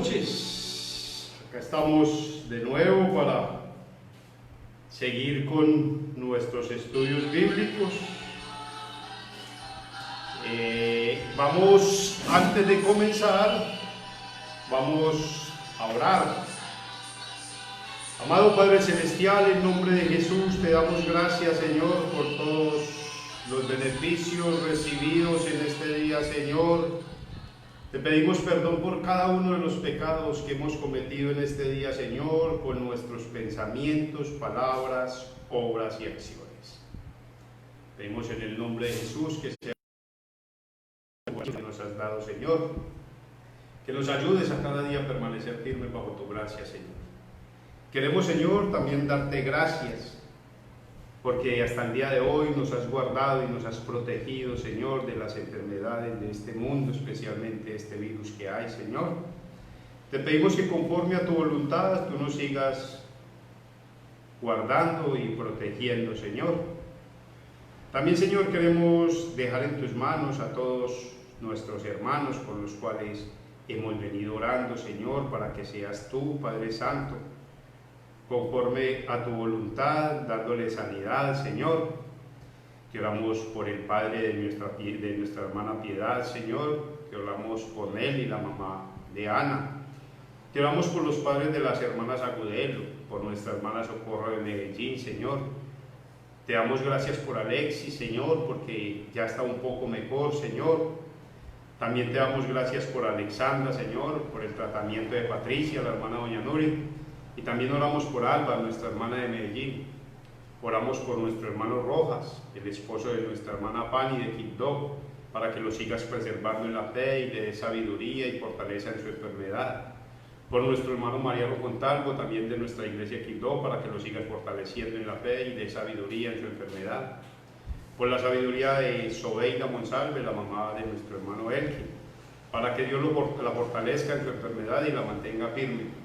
noches, acá estamos de nuevo para seguir con nuestros estudios bíblicos. Antes de comenzar, vamos a orar. Amado Padre Celestial, en nombre de Jesús te damos gracias, Señor, por todos los beneficios recibidos en este día, Señor. Te pedimos perdón por cada uno de los pecados que hemos cometido en este día, Señor, con nuestros pensamientos, palabras, obras y acciones. Pedimos en el nombre de Jesús que sea que nos has dado, Señor, que nos ayudes a cada día a permanecer firmes bajo tu gracia, Señor. Queremos, Señor, también darte gracias porque hasta el día de hoy nos has guardado y nos has protegido, Señor, de las enfermedades de este mundo, especialmente este virus que hay, Señor. Te pedimos que conforme a tu voluntad tú nos sigas guardando y protegiendo, Señor. También, Señor, queremos dejar en tus manos a todos nuestros hermanos con los cuales hemos venido orando, Señor, para que seas tú, Padre Santo, conforme a tu voluntad, dándole sanidad, Señor. Que oramos por el padre de nuestra hermana Piedad, Señor, que oramos por él y la mamá de Ana. Que oramos por los padres de las hermanas Agudelo, por nuestra hermana Socorro de Medellín, Señor. Te damos gracias por Alexis, Señor, porque ya está un poco mejor, Señor. También te damos gracias por Alexandra, Señor, por el tratamiento de Patricia, la hermana doña Nuri. Y también oramos por Alba, nuestra hermana de Medellín. Oramos por nuestro hermano Rojas, el esposo de nuestra hermana Pani de Quibdó, para que lo sigas preservando en la fe y le dé sabiduría y fortaleza en su enfermedad. Por nuestro hermano Mariano Contalvo, también de nuestra iglesia Quibdó, para que lo sigas fortaleciendo en la fe y dé sabiduría en su enfermedad. Por la sabiduría de Sobeida Monsalve, la mamá de nuestro hermano Elkin, para que Dios la fortalezca en su enfermedad y la mantenga firme.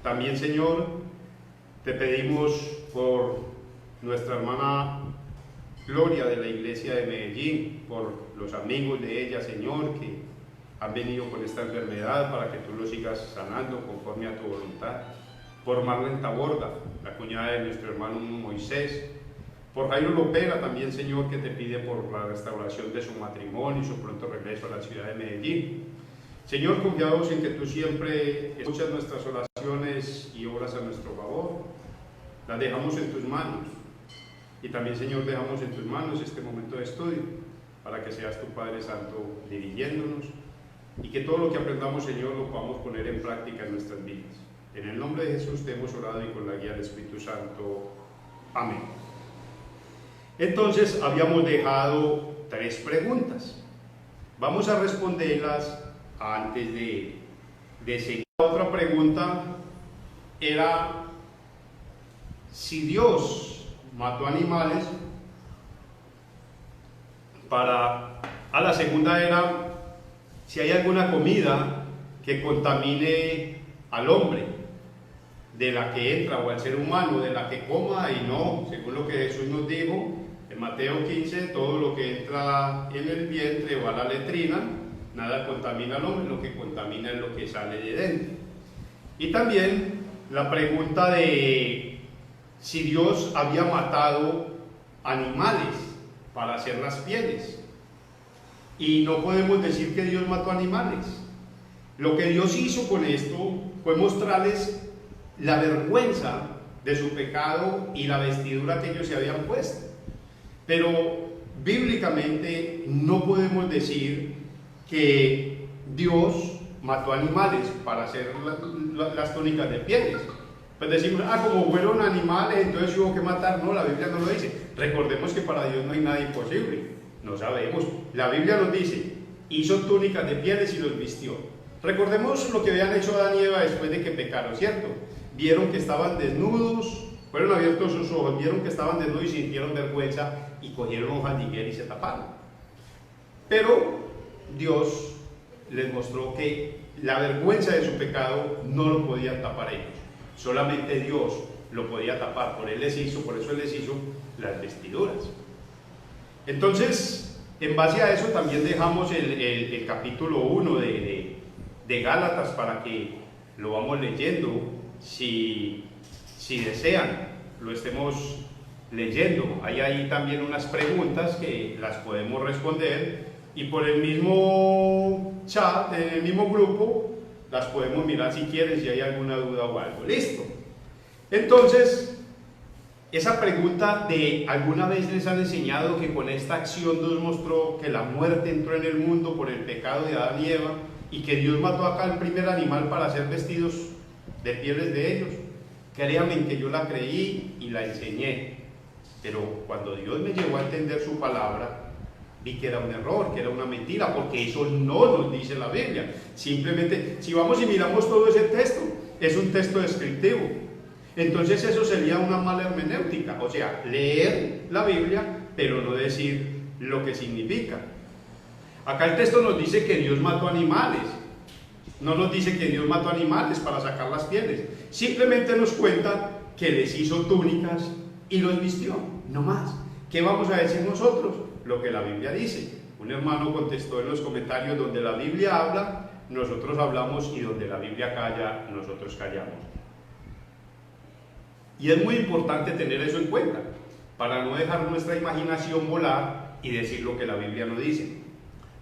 También, Señor, te pedimos por nuestra hermana Gloria de la iglesia de Medellín, por los amigos de ella, Señor, que han venido con esta enfermedad, para que tú lo sigas sanando conforme a tu voluntad. Por Marlene Taborda, la cuñada de nuestro hermano Moisés. Por Jairo Lopera también, Señor, que te pide por la restauración de su matrimonio y su pronto regreso a la ciudad de Medellín. Señor, confiados en que tú siempre escuchas nuestras oraciones y obras a nuestro favor, las dejamos en tus manos. Y también, Señor, dejamos en tus manos este momento de estudio, para que seas tu Padre Santo dirigiéndonos, y que todo lo que aprendamos, Señor, lo podamos poner en práctica en nuestras vidas. En el nombre de Jesús te hemos orado y con la guía del Espíritu Santo. Amén. Entonces, habíamos dejado 3 preguntas. Vamos a responderlas antes de seguir. La otra pregunta era si Dios mató animales la segunda era si hay alguna comida que contamine al hombre, de la que entra, o al ser humano, de la que coma, y no, según lo que Jesús nos dijo en Mateo 15, todo lo que entra en el vientre va a la letrina. Nada contamina al hombre, lo que contamina es lo que sale de dentro. Y también la pregunta de si Dios había matado animales para hacer las pieles. Y no podemos decir que Dios mató animales. Lo que Dios hizo con esto fue mostrarles la vergüenza de su pecado y la vestidura que ellos se habían puesto. Pero bíblicamente no podemos decir que Dios mató animales para hacer las túnicas de pieles. Pues decimos, como fueron animales, entonces hubo que matar. No, la Biblia no lo dice. Recordemos que para Dios no hay nada imposible. No sabemos. La Biblia nos dice, hizo túnicas de pieles y los vistió. Recordemos lo que habían hecho Adán y Eva después de que pecaron, ¿cierto? Vieron que estaban desnudos, fueron abiertos sus ojos, vieron que estaban desnudos y sintieron vergüenza y cogieron hojas de higuera y se taparon. Pero Dios les mostró que la vergüenza de su pecado no lo podían tapar ellos. Solamente Dios lo podía tapar. Por eso Él les hizo las vestiduras. Entonces, en base a eso también dejamos el capítulo 1 de Gálatas para que lo vamos leyendo, si desean, lo estemos leyendo. Hay ahí también unas preguntas que las podemos responder y por el mismo chat, en el mismo grupo, las podemos mirar si quieren, si hay alguna duda o algo. Listo. Entonces, esa pregunta de ¿alguna vez les han enseñado que con esta acción Dios mostró que la muerte entró en el mundo por el pecado de Adán y Eva y que Dios mató acá al primer animal para ser vestidos de pieles de ellos? Créanme que yo la creí y la enseñé, pero cuando Dios me llevó a entender su palabra, vi que era un error, que era una mentira, porque eso no nos dice la Biblia. Simplemente, si vamos y miramos todo ese texto, es un texto descriptivo. Entonces eso sería una mala hermenéutica, o sea, leer la Biblia, pero no decir lo que significa. Acá el texto nos dice que Dios mató animales, no nos dice que Dios mató animales para sacar las pieles, simplemente nos cuenta que les hizo túnicas y los vistió, no más. ¿Qué vamos a decir nosotros? Lo que la Biblia dice. Un hermano contestó en los comentarios: donde la Biblia habla, nosotros hablamos, y donde la Biblia calla, nosotros callamos. Y es muy importante tener eso en cuenta, para no dejar nuestra imaginación volar y decir lo que la Biblia no dice.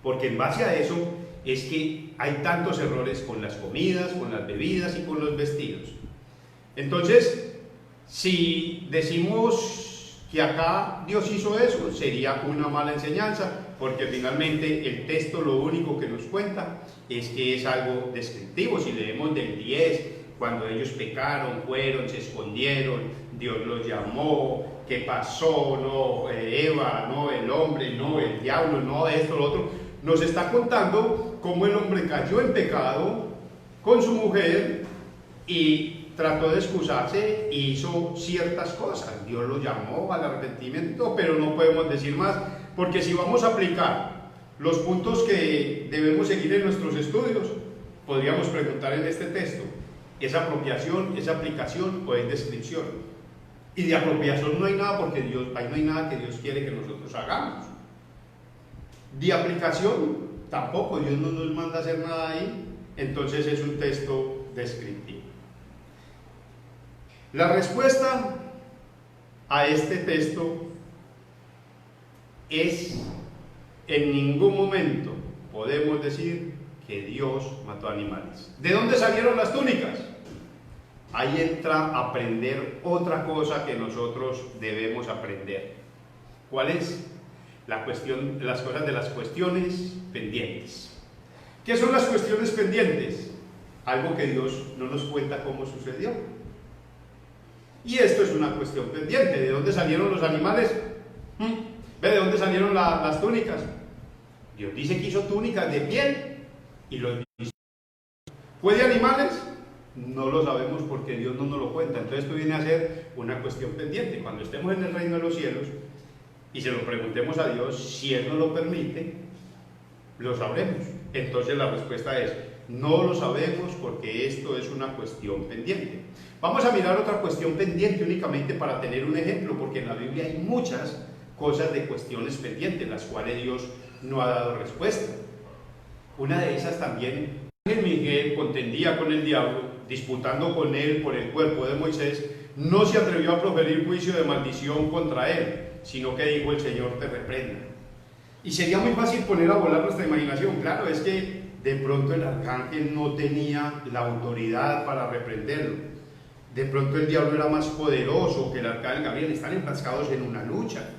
Porque en base a eso es que hay tantos errores con las comidas, con las bebidas y con los vestidos. Entonces, si decimos que acá Dios hizo eso, sería una mala enseñanza, porque finalmente el texto lo único que nos cuenta es que es algo descriptivo. Si leemos del 10, cuando ellos pecaron, fueron, se escondieron, Dios los llamó, ¿qué pasó? No, Eva, no, el hombre, no, el diablo, no, esto, lo otro. Nos está contando cómo el hombre cayó en pecado con su mujer y trató de excusarse e hizo ciertas cosas. Dios lo llamó al arrepentimiento, pero no podemos decir más, porque si vamos a aplicar los puntos que debemos seguir en nuestros estudios, podríamos preguntar en este texto: ¿es apropiación, es aplicación o es descripción? Y de apropiación no hay nada, porque ahí no hay nada que Dios quiere que nosotros hagamos. De aplicación tampoco, Dios no nos manda a hacer nada ahí, entonces es un texto descriptivo. La respuesta a este texto es: en ningún momento podemos decir que Dios mató animales. ¿De dónde salieron las túnicas? Ahí entra a aprender otra cosa que nosotros debemos aprender. ¿Cuál es? Las cosas de las cuestiones pendientes. ¿Qué son las cuestiones pendientes? Algo que Dios no nos cuenta cómo sucedió. Y esto es una cuestión pendiente. ¿De dónde salieron los animales? ¿Ve de dónde salieron las túnicas? Dios dice que hizo túnicas de piel y los vistió. ¿Fue de animales? No lo sabemos, porque Dios no nos lo cuenta. Entonces esto viene a ser una cuestión pendiente. Cuando estemos en el reino de los cielos y se lo preguntemos a Dios, si Él nos lo permite, lo sabremos. Entonces la respuesta es: no lo sabemos, porque esto es una cuestión pendiente. Vamos a mirar otra cuestión pendiente únicamente para tener un ejemplo, porque en la Biblia hay muchas cosas de cuestiones pendientes, las cuales Dios no ha dado respuesta. Una de esas también: Miguel contendía con el diablo, disputando con él por el cuerpo de Moisés. No se atrevió a proferir juicio de maldición contra él, sino que dijo: el Señor te reprenda. Y sería muy fácil poner a volar nuestra imaginación. Claro, es que de pronto el arcángel no tenía la autoridad para reprenderlo. De pronto el diablo era más poderoso que el arcángel Gabriel. Están enfrascados en una lucha.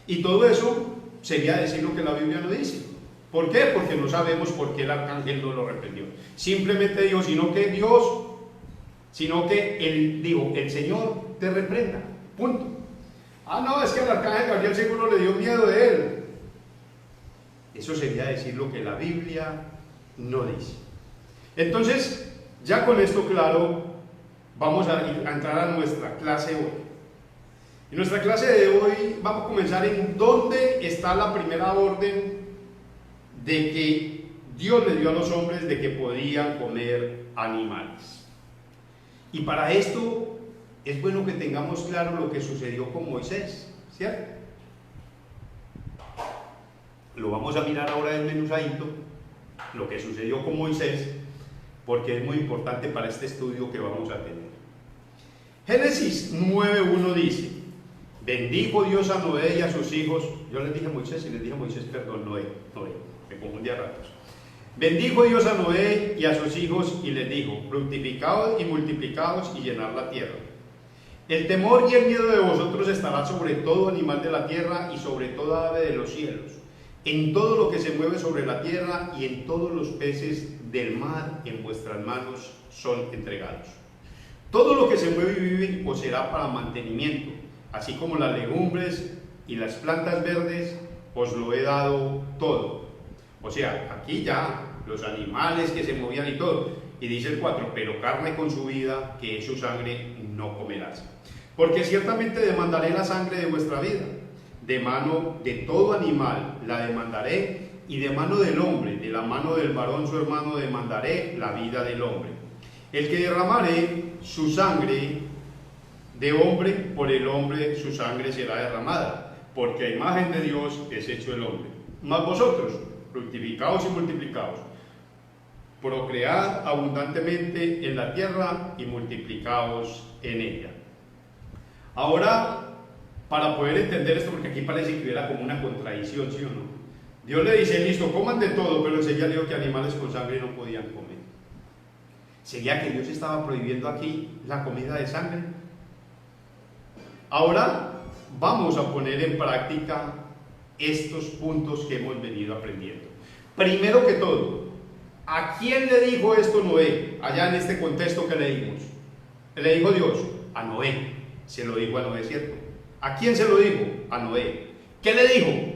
Y todo eso sería decir lo que la Biblia no dice. ¿Por qué? Porque no sabemos por qué el arcángel no lo reprendió. Simplemente dijo, sino que el Señor te reprenda. Punto. Ah, no, es que el arcángel Gabriel seguro le dio miedo de él. Eso sería decir lo que la Biblia no dice. Entonces, ya con esto claro, vamos a entrar a nuestra clase hoy. En nuestra clase de hoy vamos a comenzar en dónde está la primera orden de que Dios le dio a los hombres de que podían comer animales. Y para esto es bueno que tengamos claro lo que sucedió con Moisés, ¿cierto? Lo vamos a mirar ahora desmenuzadito, lo que sucedió con Moisés, porque es muy importante para este estudio que vamos a tener. Génesis 9:1 dice: bendijo Dios a Noé y a sus hijos. Yo les dije a Moisés y les dije a Moisés, perdón, Noé, me confundí a ratos. Bendijo Dios a Noé y a sus hijos y les dijo: fructificaos y multiplicaos y llenad la tierra. El temor y el miedo de vosotros estará sobre todo animal de la tierra y sobre toda ave de los cielos, en todo lo que se mueve sobre la tierra y en todos los peces del mar en vuestras manos son entregados. Todo lo que se mueve y vive os será para mantenimiento, así como las legumbres y las plantas verdes os lo he dado todo. O sea, aquí ya los animales que se movían y todo. Y dice el 4, pero carne con su vida, que es su sangre, no comerás. Porque ciertamente demandaré la sangre de vuestra vida. De mano de todo animal la demandaré, y de mano del hombre, de la mano del varón su hermano, demandaré la vida del hombre. El que derramare su sangre de hombre, por el hombre su sangre será derramada, porque a imagen de Dios es hecho el hombre. Mas vosotros, fructificaos y multiplicaos, procread abundantemente en la tierra y multiplicaos en ella. Ahora, para poder entender esto, porque aquí parece que hubiera como una contradicción, ¿sí o no? Dios le dice, listo, coman de todo, pero enseguida le dijo que animales con sangre no podían comer. ¿Sería que Dios estaba prohibiendo aquí la comida de sangre? Ahora vamos a poner en práctica estos puntos que hemos venido aprendiendo. Primero que todo, ¿a quién le dijo esto Noé? Allá en este contexto que leímos. Le dijo Dios a Noé. Se lo dijo a Noé, ¿cierto? ¿A quién se lo dijo? A Noé. ¿Qué le dijo?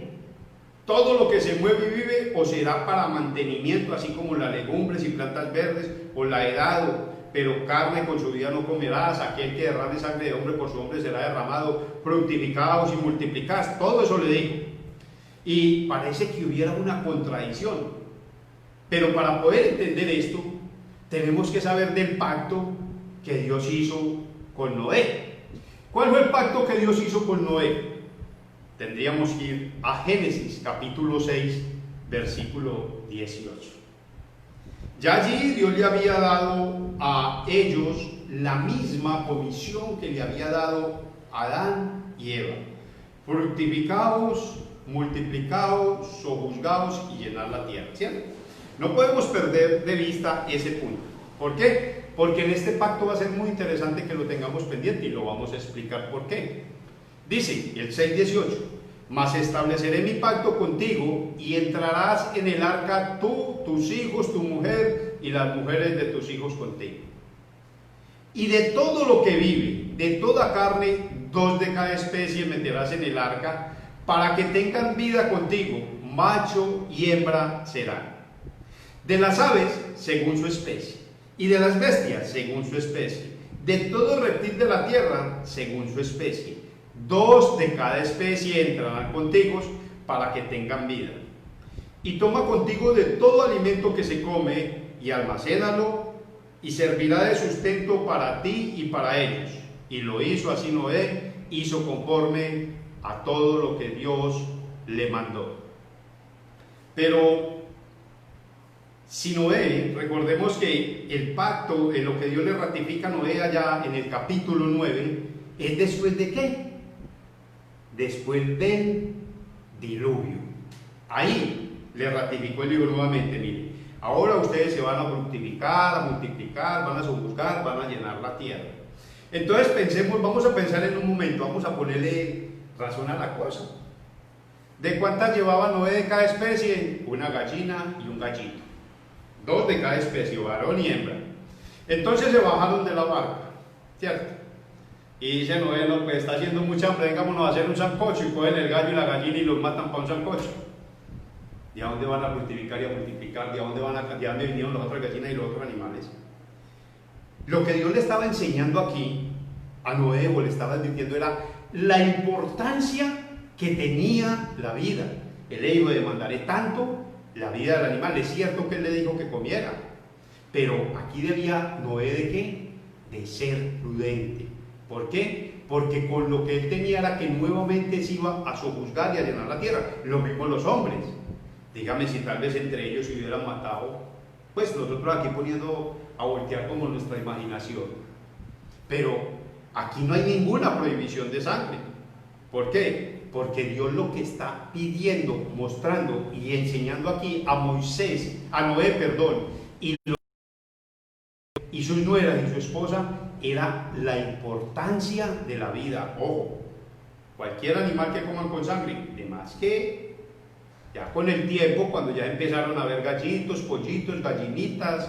Todo lo que se mueve y vive os será para mantenimiento, así como las legumbres y plantas verdes os la he dado, pero carne con su vida no comerás. Aquel que derrame sangre de hombre por su hombre será derramado. Fructificaos y multiplicaos. Todo eso le dijo. Y parece que hubiera una contradicción, pero para poder entender esto tenemos que saber del pacto que Dios hizo con Noé. ¿Cuál fue el pacto que Dios hizo con Noé? Tendríamos que ir a Génesis capítulo 6 versículo 18. Ya allí Dios le había dado a ellos la misma comisión que le había dado a Adán y Eva: fructificaos, multiplicaos, sojuzgaos y llenad la tierra, ¿cierto? No podemos perder de vista ese punto. ¿Por qué? Porque en este pacto va a ser muy interesante que lo tengamos pendiente y lo vamos a explicar por qué. Dice el 6:18: mas estableceré mi pacto contigo y entrarás en el arca tú, tus hijos, tu mujer y las mujeres de tus hijos contigo. Y de todo lo que vive, de toda carne, 2 de cada especie meterás en el arca, para que tengan vida contigo, macho y hembra serán. De las aves, según su especie, y de las bestias, según su especie, de todo reptil de la tierra, según su especie. 2 de cada especie entrarán contigo, para que tengan vida. Y toma contigo de todo alimento que se come, y almacénalo, y servirá de sustento para ti y para ellos. Y lo hizo así Noé, hizo conforme a todo lo que Dios le mandó. Pero si Noé, recordemos que el pacto, en lo que Dios le ratifica a Noé allá en el capítulo 9, es después de ¿qué? Después del diluvio. Ahí le ratificó el libro nuevamente, mire, ahora ustedes se van a fructificar, a multiplicar, van a sojuzgar, van a llenar la tierra. Entonces pensemos, vamos a pensar en un momento, vamos a ponerle razón a la cosa. ¿De cuántas llevaba Noé de cada especie? Una gallina y un gallito. 2 de cada especie, varón y hembra. Entonces se bajaron de la barca, ¿cierto? Y dice Noé, no, pues está haciendo mucha hambre, vengámonos a hacer un sancocho, y cogen el gallo y la gallina y los matan para un sancocho. ¿Y a dónde van a fructificar y a multiplicar? ¿De dónde vinieron las otras gallinas y los otros animales? Lo que Dios le estaba enseñando aquí a Noé, o le estaba advirtiendo, era la importancia que tenía la vida. Él le dijo: demandaré tanto la vida del animal. Es cierto que él le dijo que comiera, pero aquí debía Noé ¿de qué? De ser prudente. ¿Por qué? Porque con lo que él tenía era que nuevamente se iba a sojuzgar y a llenar la tierra. Lo mismo los hombres. Dígame si tal vez entre ellos se hubieran matado Pues nosotros aquí poniendo a voltear como nuestra imaginación. Pero aquí no hay ninguna prohibición de sangre. ¿Por qué? Porque Dios lo que está pidiendo, mostrando y enseñando aquí a Noé, y sus nueras y su esposa, era la importancia de la vida. Ojo, cualquier animal que coman con sangre, de más que ya con el tiempo, cuando ya empezaron a haber gallitos, pollitos, gallinitas,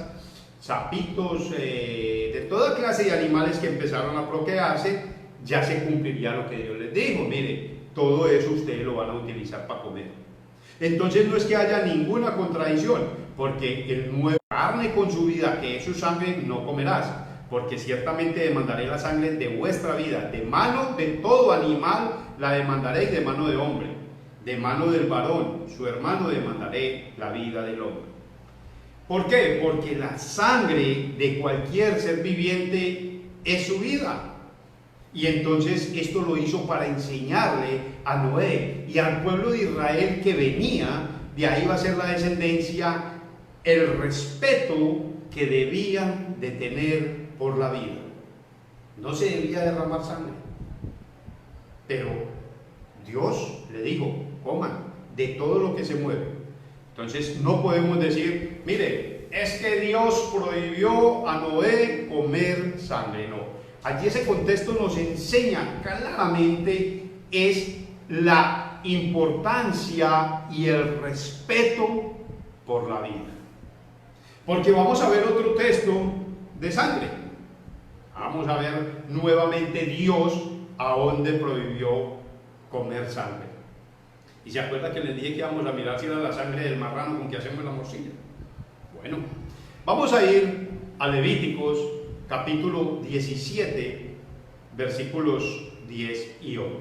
sapitos, de toda clase de animales que empezaron a procrearse, ya se cumpliría lo que Dios les dijo. Mire, todo eso ustedes lo van a utilizar para comer. Entonces no es que haya ninguna contradicción, porque el nuevo carne con su vida, que es su sangre, no comerás, porque ciertamente demandaré la sangre de vuestra vida, de mano de todo animal la demandaré, y de mano de hombre, de mano del varón, su hermano, demandaré la vida del hombre. ¿Por qué? Porque la sangre de cualquier ser viviente es su vida. Y entonces esto lo hizo para enseñarle a Noé y al pueblo de Israel que venía, de ahí va a ser la descendencia, el respeto que debían de tener por la vida. No se debía derramar sangre, pero Dios le dijo, coman de todo lo que se mueve. Entonces no podemos decir, mire, es que Dios prohibió a Noé comer sangre. No, allí ese contexto nos enseña claramente es la importancia y el respeto por la vida. Porque vamos a ver otro texto de sangre. Vamos a ver nuevamente Dios a dónde prohibió comer sangre. ¿Y se acuerda que les dije que íbamos a mirar si era la sangre del marrano con que hacemos la morcilla? Bueno, vamos a ir a Levíticos capítulo 17, versículos 10 y 11.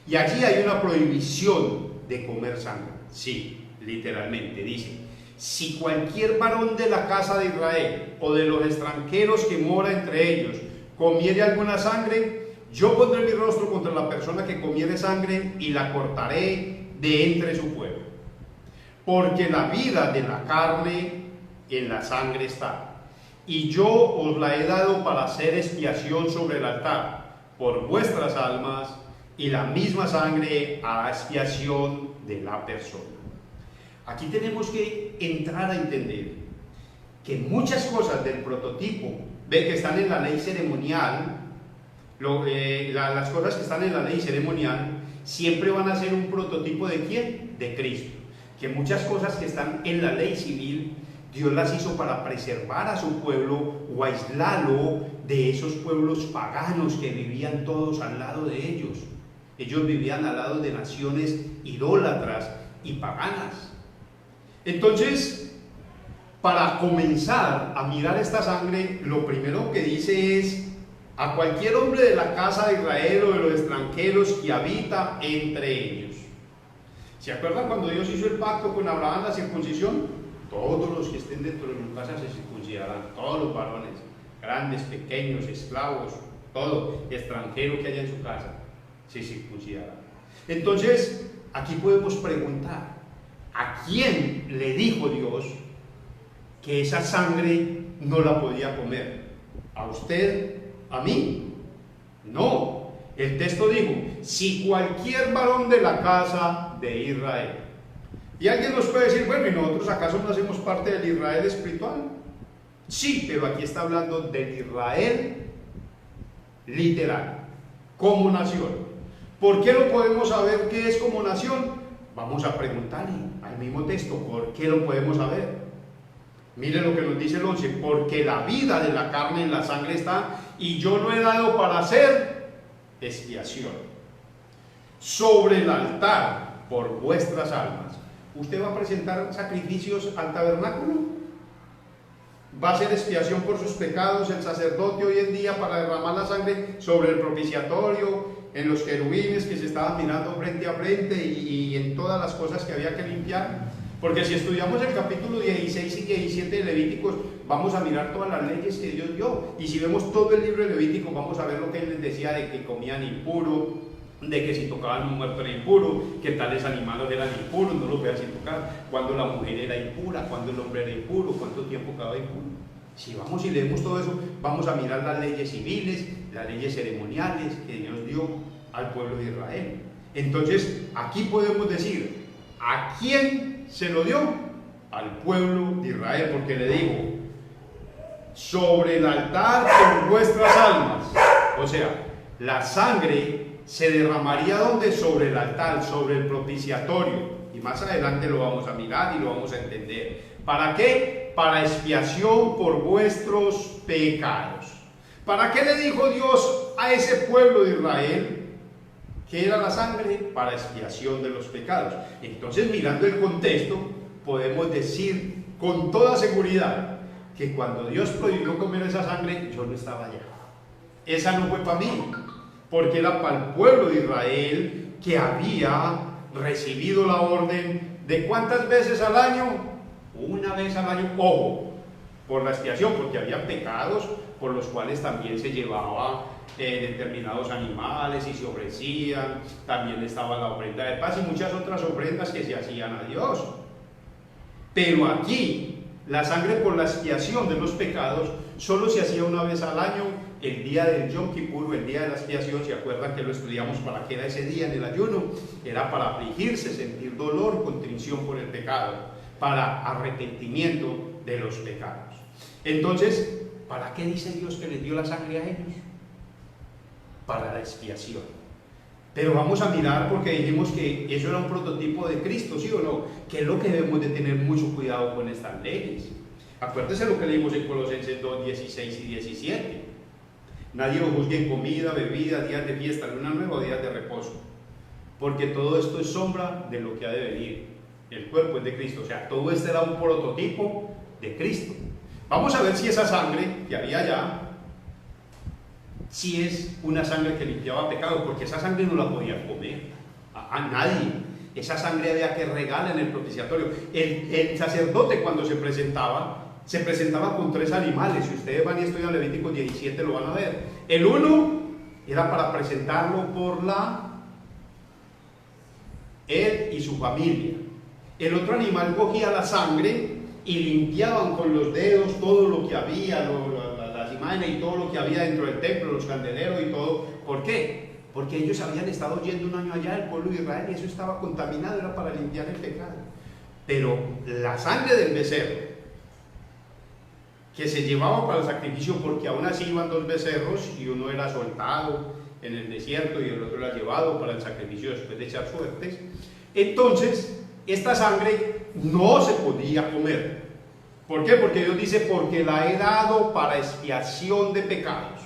Y allí hay una prohibición de comer sangre. Sí, literalmente dice: si cualquier varón de la casa de Israel o de los extranjeros que mora entre ellos comiere alguna sangre, yo pondré mi rostro contra la persona que comiere sangre y la cortaré de entre su pueblo. Porque la vida de la carne en la sangre está, y yo os la he dado para hacer expiación sobre el altar por vuestras almas, y la misma sangre hará expiación de la persona. Aquí tenemos que entrar a entender que muchas cosas del prototipo, ve que están en la ley ceremonial, las cosas que están en la ley ceremonial siempre van a ser un prototipo ¿de quién? De Cristo. Que muchas cosas que están en la ley civil, Dios las hizo para preservar a su pueblo o aislarlo de esos pueblos paganos que vivían todos al lado de ellos. Ellos vivían al lado de naciones idólatras y paganas. Entonces, para comenzar a mirar esta sangre, lo primero que dice es: a cualquier hombre de la casa de Israel o de los extranjeros que habita entre ellos. ¿Se acuerdan cuando Dios hizo el pacto con Abraham, la circuncisión? Todos los que estén dentro de su casa se circuncidarán, todos los varones, grandes, pequeños, esclavos, todo extranjero que haya en su casa, se circuncidará. Entonces, aquí podemos preguntar, ¿a quién le dijo Dios que esa sangre no la podía comer? ¿A usted? ¿A mí? No. El texto dijo: si cualquier varón de la casa de Israel. Y alguien nos puede decir, bueno, ¿y nosotros acaso no hacemos parte del Israel espiritual? Sí, pero aquí está hablando del Israel literal, como nación. ¿Por qué lo podemos saber que es como nación? Vamos a preguntarle al mismo texto, ¿por qué lo podemos saber? Mire lo que nos dice el 11: porque la vida de la carne en la sangre está, y yo lo he dado para hacer expiación sobre el altar por vuestras almas. ¿Usted va a presentar sacrificios al tabernáculo? ¿Va a hacer expiación por sus pecados el sacerdote hoy en día para derramar la sangre sobre el propiciatorio, en los querubines que se estaban mirando frente a frente y en todas las cosas que había que limpiar? Porque si estudiamos el capítulo 16 y 17 de Levíticos, vamos a mirar todas las leyes que Dios dio. Y si vemos todo el libro de Levítico, vamos a ver lo que él les decía de que comían impuro, de que si tocaban un muerto era impuro, que tales animales eran impuros, no los veas sin tocar, cuando la mujer era impura, cuando el hombre era impuro, cuánto tiempo quedaba impuro. Si vamos y leemos todo eso, vamos a mirar las leyes civiles, las leyes ceremoniales que Dios dio al pueblo de Israel. Entonces, aquí podemos decir, ¿a quién se lo dio? Al pueblo de Israel, porque le digo, sobre el altar por vuestras almas. O sea, la sangre se derramaría ¿dónde? Sobre el altar, sobre el propiciatorio. Y más adelante lo vamos a mirar y lo vamos a entender. ¿Para qué? Para expiación por vuestros pecados. ¿Para qué le dijo Dios a ese pueblo de Israel que era la sangre? Para expiación de los pecados. Entonces, mirando el contexto, podemos decir con toda seguridad que cuando Dios prohibió comer esa sangre, yo no estaba allá. Esa no fue para mí, porque era para el pueblo de Israel que había recibido la orden de ¿cuántas veces al año? Una vez al año, ojo, por la expiación, porque había pecados por los cuales también se llevaba determinados animales y se ofrecían, también estaba la ofrenda de paz y muchas otras ofrendas que se hacían a Dios. Pero aquí, la sangre por la expiación de los pecados solo se hacía una vez al año, el día del Yom Kippur, el día de la expiación. ¿Se acuerdan que lo estudiamos para qué era ese día en el ayuno? Era para afligirse, sentir dolor, contrición por el pecado, para arrepentimiento de los pecados. Entonces, ¿para qué dice Dios que les dio la sangre a ellos? Para la expiación. Pero vamos a mirar, porque dijimos que eso era un prototipo de Cristo, ¿sí o no? Que es lo que debemos de tener mucho cuidado con estas leyes. Acuérdense lo que leímos en Colosenses 2, 16 y 17. Nadie os juzgue en comida, bebida, días de fiesta, luna nueva o días de reposo, porque todo esto es sombra de lo que ha de venir. El cuerpo es de Cristo, o sea, todo esto era un prototipo de Cristo. Vamos a ver si esa sangre que había allá, si es una sangre que limpiaba pecados, porque esa sangre no la podía comer a nadie. Esa sangre había que regalar en el propiciatorio. El sacerdote, cuando se presentaba con 3 animales. Si ustedes van y estudian Levítico 17 lo van a ver. El uno era para presentarlo por él y su familia. El otro animal cogía la sangre y limpiaban con los dedos todo lo que había, las imágenes y todo lo que había dentro del templo, los candeleros y todo. ¿Por qué? Porque ellos habían estado yendo un año allá, el pueblo de Israel, y eso estaba contaminado, era para limpiar el pecado. Pero la sangre del becerro, que se llevaba para el sacrificio, porque aún así iban 2 becerros y uno era soltado en el desierto y el otro era llevado para el sacrificio después de echar suertes. Entonces, esta sangre no se podía comer. ¿Por qué? Porque Dios dice, porque la he dado para expiación de pecados.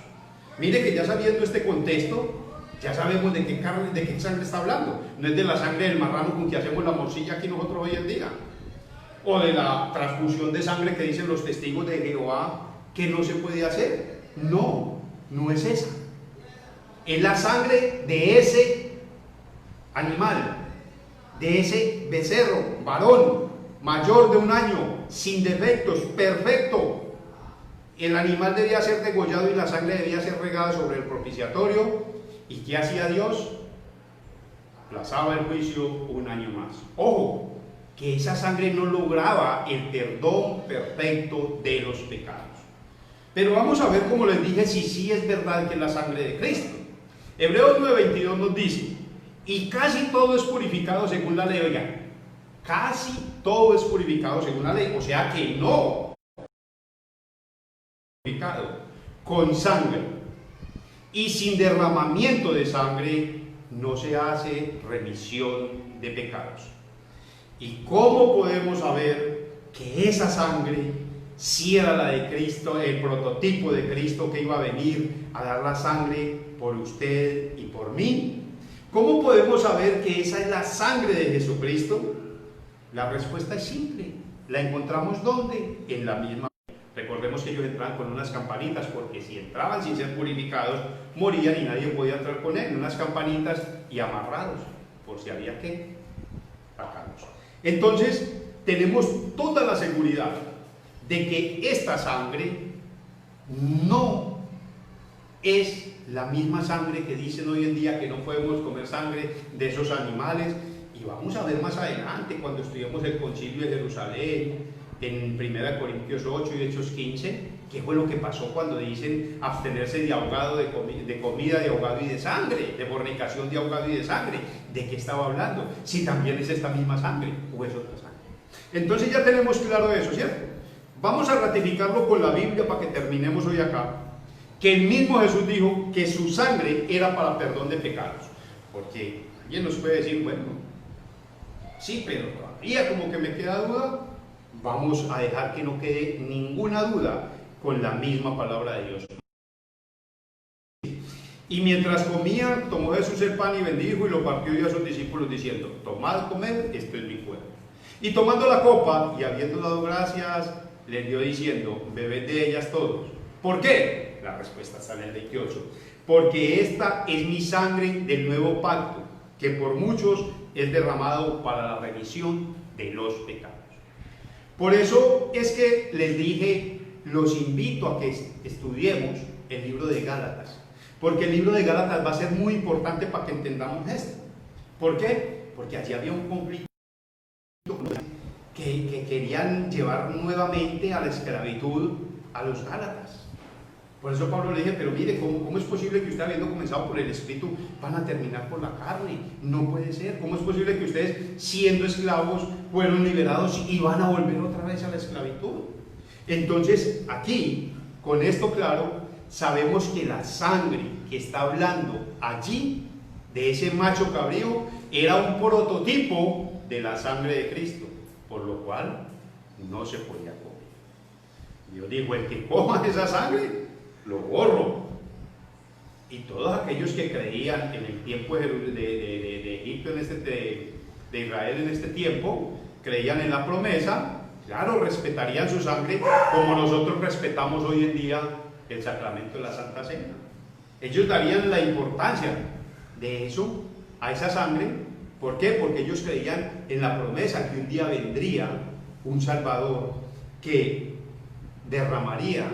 Mire que ya sabiendo este contexto, ya sabemos de qué carne, de qué sangre está hablando. No es de la sangre del marrano con que hacemos la morcilla aquí nosotros hoy en día, o de la transfusión de sangre que dicen los testigos de Jehová que no se puede hacer. No, no es esa. Es la sangre de ese animal, de ese becerro, varón, mayor de 1 año, sin defectos, perfecto. El animal debía ser degollado y la sangre debía ser regada sobre el propiciatorio. ¿Y qué hacía Dios? Aplazaba el juicio 1 año más. Ojo, que esa sangre no lograba el perdón perfecto de los pecados. Pero vamos a ver, como les dije, si sí es verdad que es la sangre de Cristo. Hebreos 9:22 nos dice, y casi todo es purificado según la ley. Oigan, casi todo es purificado según la ley, o sea que no purificado con sangre, y sin derramamiento de sangre no se hace remisión de pecados. ¿Y cómo podemos saber que esa sangre sí era la de Cristo, el prototipo de Cristo que iba a venir a dar la sangre por usted y por mí? ¿Cómo podemos saber que esa es la sangre de Jesucristo? La respuesta es simple. ¿La encontramos dónde? En la misma. Recordemos que ellos entraban con unas campanitas, porque si entraban sin ser purificados, morían y nadie podía entrar con él. Unas campanitas y amarrados, por si había que sacarlos. Entonces, tenemos toda la seguridad de que esta sangre no es la misma sangre que dicen hoy en día que no podemos comer sangre de esos animales. Y vamos a ver más adelante, cuando estudiemos el Concilio de Jerusalén, en 1 Corintios 8 y Hechos 15, qué fue lo que pasó cuando dicen abstenerse de ahogado, de comida, de ahogado y de sangre, de fornicación, de ahogado y de sangre. ¿De qué estaba hablando? Si también es esta misma sangre o es otra sangre. Entonces ya tenemos claro eso, ¿cierto? Vamos a ratificarlo con la Biblia para que terminemos hoy acá. Que el mismo Jesús dijo que su sangre era para perdón de pecados. Porque alguien nos puede decir, bueno, sí, pero todavía como que me queda duda. Vamos a dejar que no quede ninguna duda con la misma palabra de Dios. Y mientras comían, tomó Jesús el pan y bendijo y lo partió y a sus discípulos diciendo, tomad, comed, esto es mi cuerpo. Y tomando la copa y habiendo dado gracias, les dio diciendo, bebed de ellas todos. ¿Por qué? La respuesta está en el 28. Porque esta es mi sangre del nuevo pacto, que por muchos es derramado para la remisión de los pecados. Por eso es que les dije, los invito a que estudiemos el libro de Gálatas, porque el libro de Gálatas va a ser muy importante para que entendamos esto. ¿Por qué? Porque allí había un conflicto que querían llevar nuevamente a la esclavitud a los Gálatas. Por eso Pablo le dije, pero mire, ¿cómo es posible que usted, habiendo comenzado por el Espíritu, van a terminar por la carne? No puede ser. ¿Cómo es posible que ustedes, siendo esclavos, fueron liberados y van a volver otra vez a la esclavitud? Entonces, aquí, con esto claro, sabemos que la sangre que está hablando allí, de ese macho cabrío, era un prototipo de la sangre de Cristo, por lo cual no se podía comer. Dios dijo, el que coma esa sangre, lo borro. Y todos aquellos que creían en el tiempo de Egipto, de Israel en este tiempo, creían en la promesa, claro, respetarían su sangre como nosotros respetamos hoy en día el sacramento de la Santa Cena. Ellos darían la importancia de eso, a esa sangre. ¿Por qué? Porque ellos creían en la promesa que un día vendría un Salvador que derramaría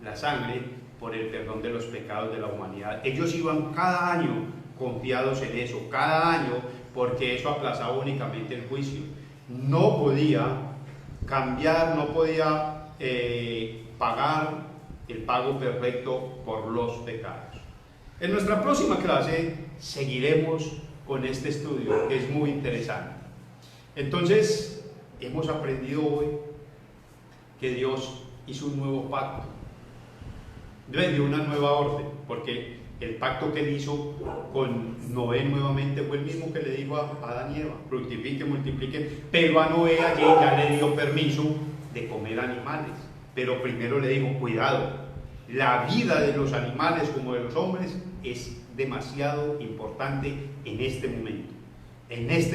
la sangre por el perdón de los pecados de la humanidad. Ellos iban cada año confiados en eso, cada año, porque eso aplazaba únicamente el juicio. No podía cambiar, no podía pagar el pago perfecto por los pecados. En nuestra próxima clase seguiremos con este estudio, que es muy interesante. Entonces, hemos aprendido hoy que Dios hizo un nuevo pacto, dio una nueva orden, porque el pacto que él hizo con Noé nuevamente fue el mismo que le dijo a Adán y Eva, fructifiquen, multipliquen, pero a Noé allí ya le dio permiso de comer animales, pero primero le dijo, cuidado, la vida de los animales como de los hombres es demasiado importante en este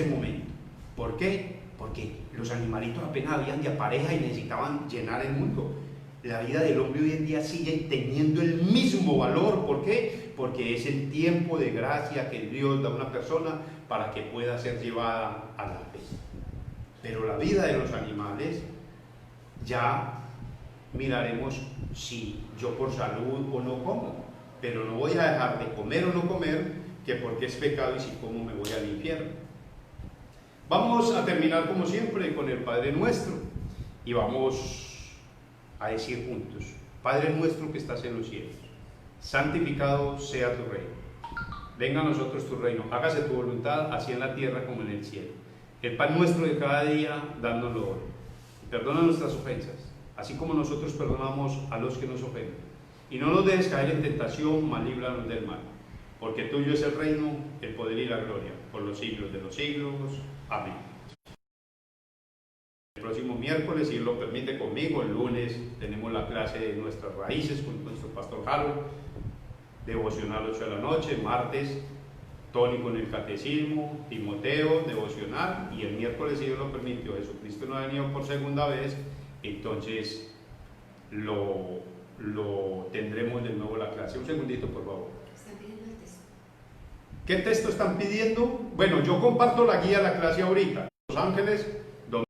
momento, ¿por qué? Porque los animalitos apenas habían de pareja y necesitaban llenar el mundo. La vida del hombre hoy en día sigue teniendo el mismo valor. ¿Por qué? Porque es el tiempo de gracia que Dios da a una persona para que pueda ser llevada a la fe. Pero la vida de los animales, ya miraremos si yo por salud o no como. Pero no voy a dejar de comer o no comer, que porque es pecado y si como me voy al infierno. Vamos a terminar como siempre con el Padre Nuestro y vamos a decir juntos, Padre nuestro que estás en los cielos, santificado sea tu reino, venga a nosotros tu reino, hágase tu voluntad, así en la tierra como en el cielo. El pan nuestro de cada día, dánoslo hoy. Perdona nuestras ofensas, así como nosotros perdonamos a los que nos ofenden. Y no nos dejes caer en tentación, mas líbranos del mal. Porque tuyo es el reino, el poder y la gloria, por los siglos de los siglos. Amén. El próximo miércoles, si Dios lo permite, conmigo, el lunes, tenemos la clase de nuestras raíces con nuestro pastor Harold, devocional 8 de la noche, martes, Tony con el catecismo, Timoteo, devocional, y el miércoles, si Dios lo permitió, Jesucristo no ha venido por segunda vez, entonces lo tendremos de nuevo la clase. Un segundito, por favor. Están pidiendo el texto. ¿Qué texto están pidiendo? Bueno, yo comparto la guía de la clase ahorita. Los ángeles